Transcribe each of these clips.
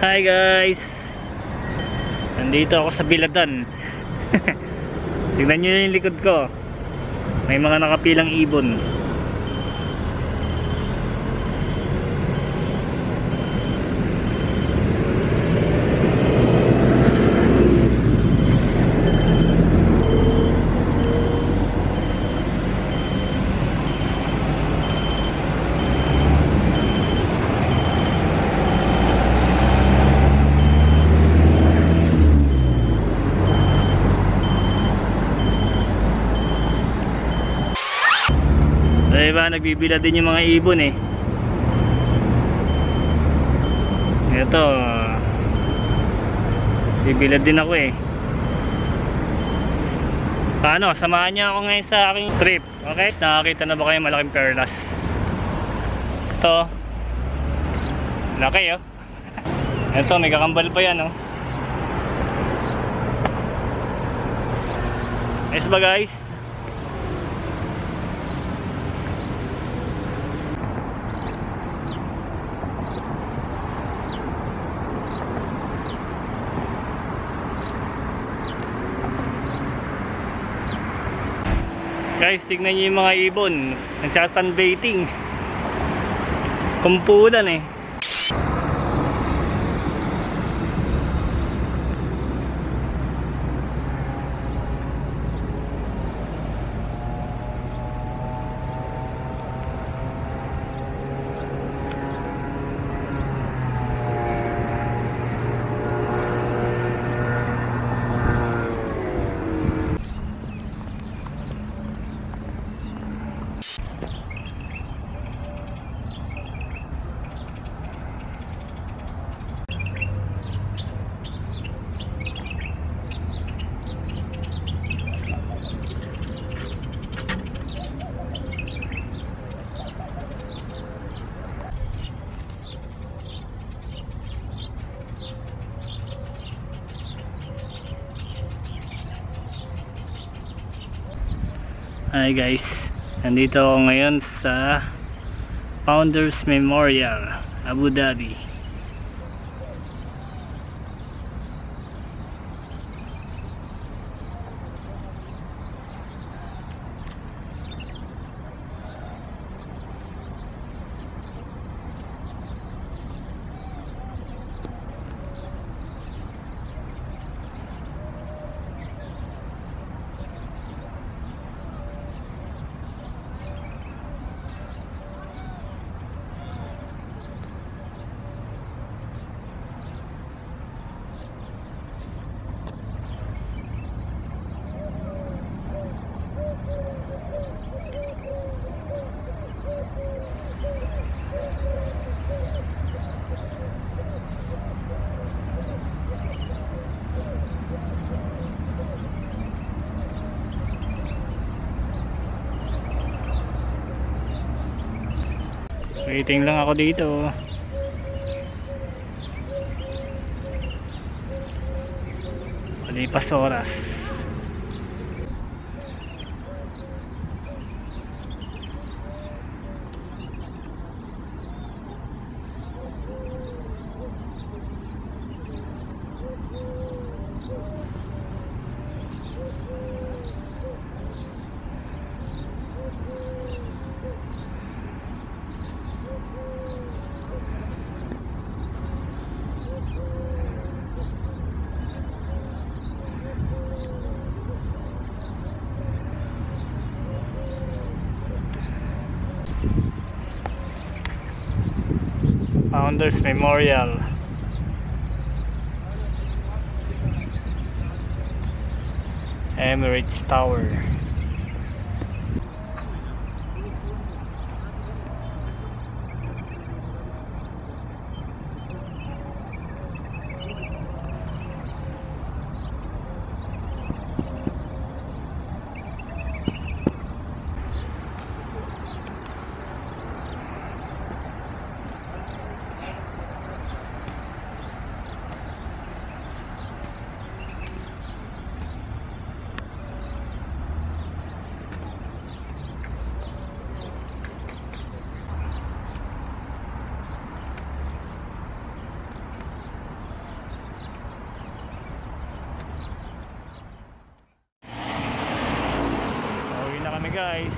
Hi guys, nandito ako sa Biladan. Tignan nyo yung likod ko, may mga nakapilang ibon. Diba, nagbibila din yung mga ibon eh. Ito, bibila din ako eh. Paano, samahan niyo ako ngayon sa aking trip. Okay, nakakita na ba kayo malaking perlas? Ito, laki oh. Ito, may kakambal pa yan oh. Ayos ba guys? Guys, tignan nyo yung mga ibon, nagsasunbaiting. Kumpulan eh. Hi guys, nandito ako ngayon sa Founders Memorial, Abu Dhabi. Waiting lang ako dito. Palipas oras. Founders Memorial. Emirates Tower. kami guys.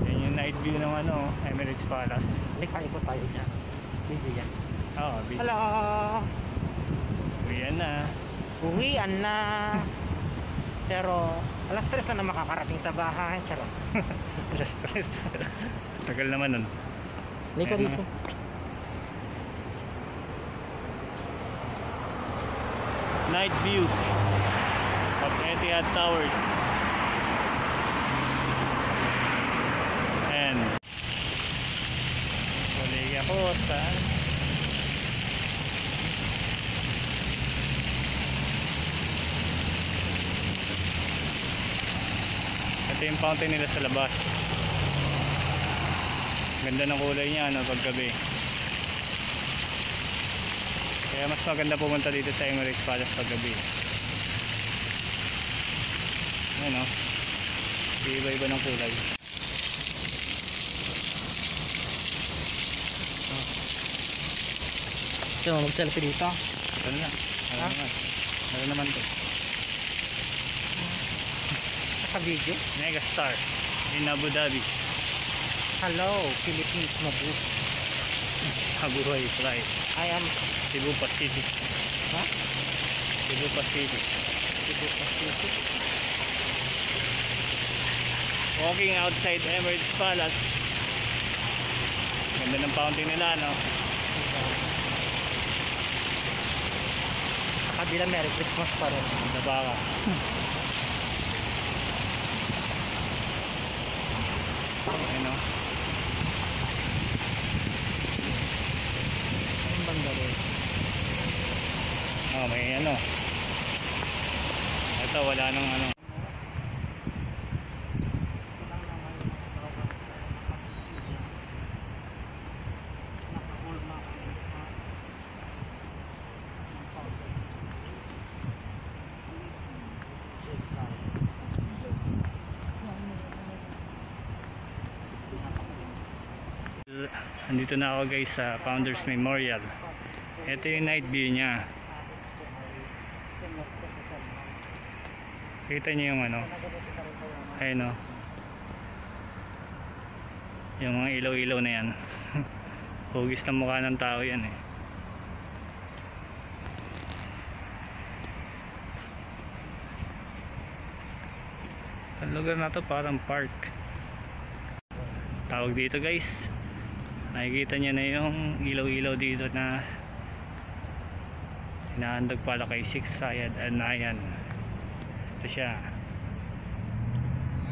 Yan yung night view ng ano, Emirates Palace. Likot tayo dyan. Video yan. Oo, Hello! Uwian na. Uwian na. Pero alas 3 na makakarating sa bahay. Charot. Alas 3. Tagal naman nun. Lika Ayan dito. Night view of Etihad Towers. And Bodega Costa. Ito yung fountain nila sa labas. Ganda ng kulay niya ano, paggabi. Kaya mas maganda pumunta dito sa Emirates Palace paggabi. Ayan o. Iba-iba ng kulay. So, mag-selfie dito. Ano na? Ano Ha? naman? Ano naman to? Naka-video. Megastar in Abu Dhabi. Hello, Philippines Mabu. Habuhay Fly. I am Cebu Pacific. ha? Cebu Pacific. Cebu Pacific. Walking outside Emirates Palace. Ganda ng fountain nila no? Sa kabila, Merry Christmas pa rin. Sa baka. Ayan o. Ang banda rin. Oh, may ano. Ito wala nang ano. Andito na ako guys sa Founders Memorial. Ito yung night view niya. Kita niyo yung ano. Ayun o. Yung mga ilaw-ilaw na yan. Hugis na mukha ng tao yan eh. Ang lugar na to parang park. Tawag dito guys. Nakikita niyo na yung ilaw-ilaw dito na hinahandog pala kay Sheikh Zayed Al Nahyan. Ito siya.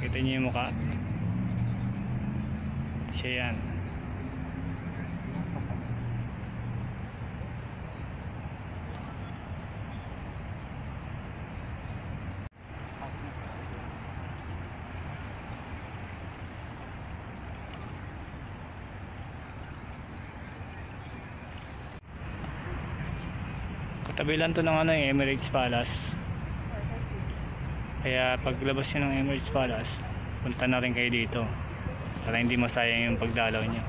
Kita niyo yung mukha. Siya yan. Katabi lang to ng ano, Emirates Palace. Kaya paglabas nyo ng Emirates Palace, punta na rin kayo dito para hindi masayang yung pagdalaw nyo.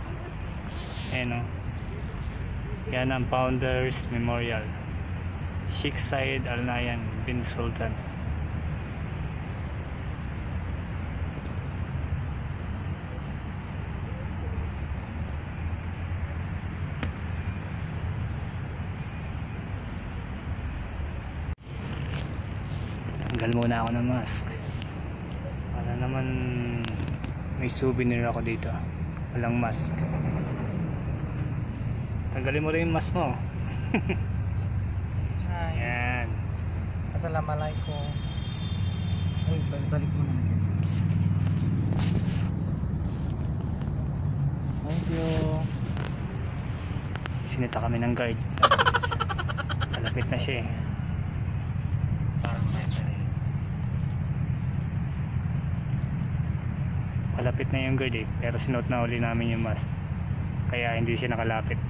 Ayan o. Yan ang Founders Memorial. Sheikh Zayed Al Nahyan bin Sultan. Tanggal muna ako ng mask para naman may souvenir ako dito. Walang mask. Tanggalin mo rin yung mask mo. Hi. Yan. Assalamualaikum. Uy, balik mo na. Thank you. Sinita kami ng guard. Malapit na siya eh. Malapit na yung guard eh, pero sinuot na uli namin yung mask. Kaya hindi siya nakalapit.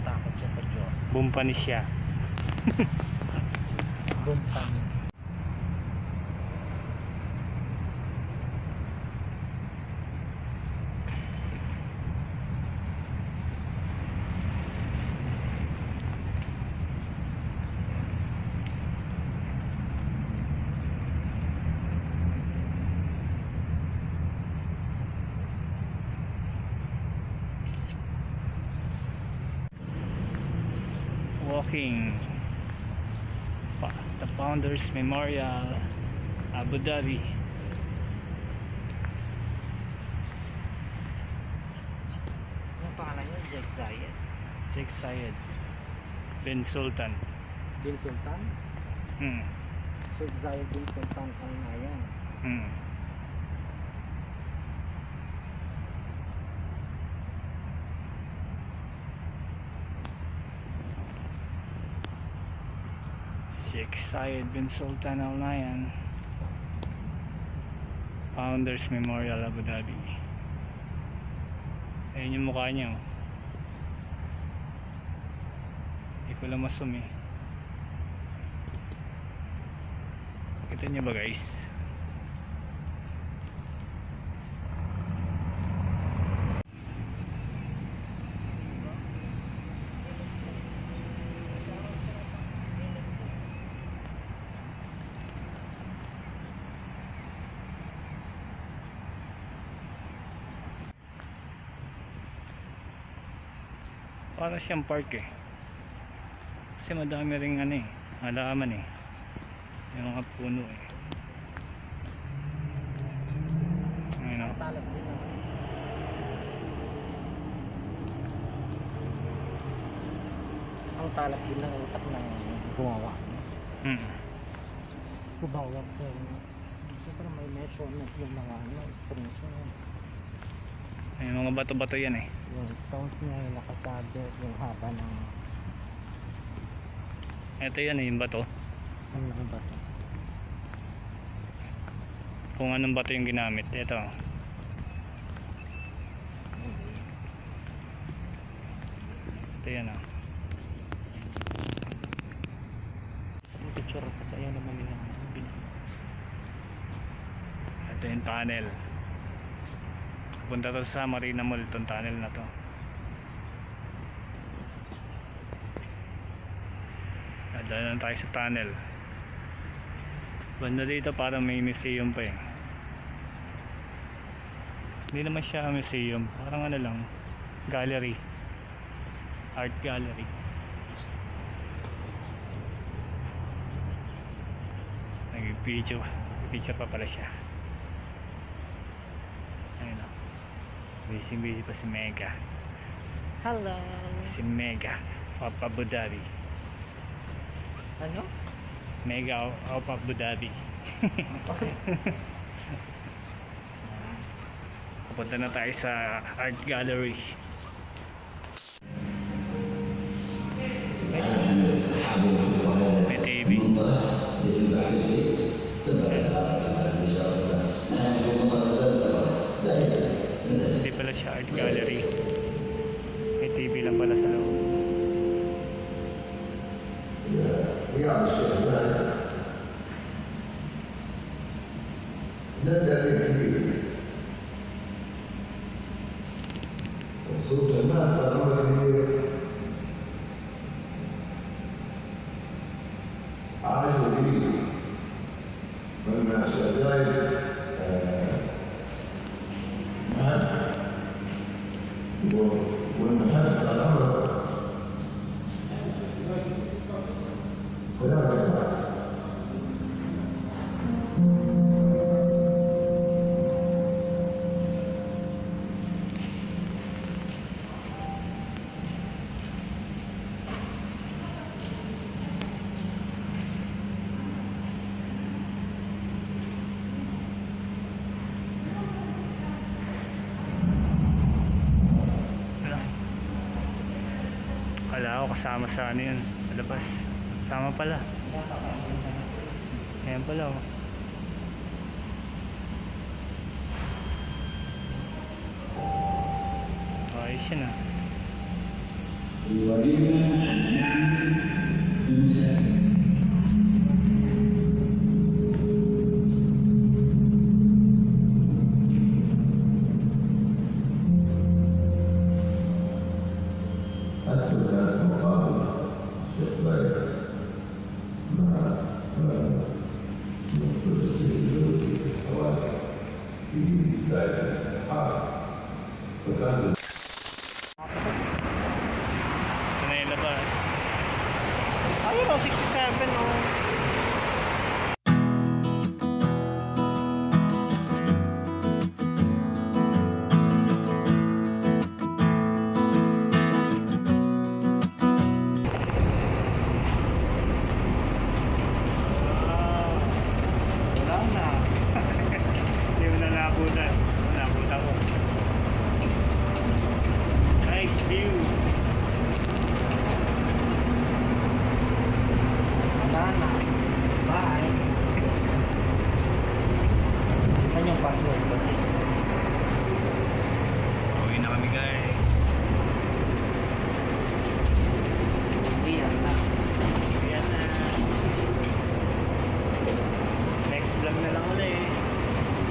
Takot siya sa Diyos. Bumpanis siya. Bumpan. walking the Founders Memorial, Abu Dhabi. Anong pangalan niya? Sheikh Zayed? Sheikh Zayed bin Sultan. Bin Sultan? Sheikh Zayed bin Sultan Al Nahyan. Sheikh Zayed bin Sultan Al Nahyan, Founders Memorial, Abu Dhabi. Ayun yung mukha niya, oh. Hindi ko lang masum, eh. Kita niyo ba, guys? Para siyang park, eh. Kasi madami ring ano, eh, halaman, eh. Yung mga puno, eh. Ayun, oh. Talas din naman. Ang talas din ng utak ng gumawa. Gumawa ko. Siyempre may measurement yung mga strings niya. Ay, mga bato-bato yan, eh. Yung stones niya yung nakasabi yung haba ng Ito yan, eh, yung bato. ng bato. Kung anong bato yung ginamit. Ito. Ito yan, oh. Ang picture kasi ayaw naman nila. Ito yung tunnel. Punta to sa Marina Mall, itong tunnel na to. Dadaan tayo sa tunnel. Banda dito parang may museum pa, eh. Hindi naman siya museum, parang ano lang, gallery, art gallery. Nag-picture pa pala siya. Ayun, oh. Busy pa si Mega. Hello. Si Mega of Abu Dhabi. Ano? Mega of Abu Dhabi. Pupunta na tayo sa art gallery. May TV. Hindi pala siya art gallery. May TV lang pala sa loob. Wala ako kasama sa ano yun, palabas. Sama pala. Ayan pala, oh. Ayos yun, ah. Ito na yung labas. password kasi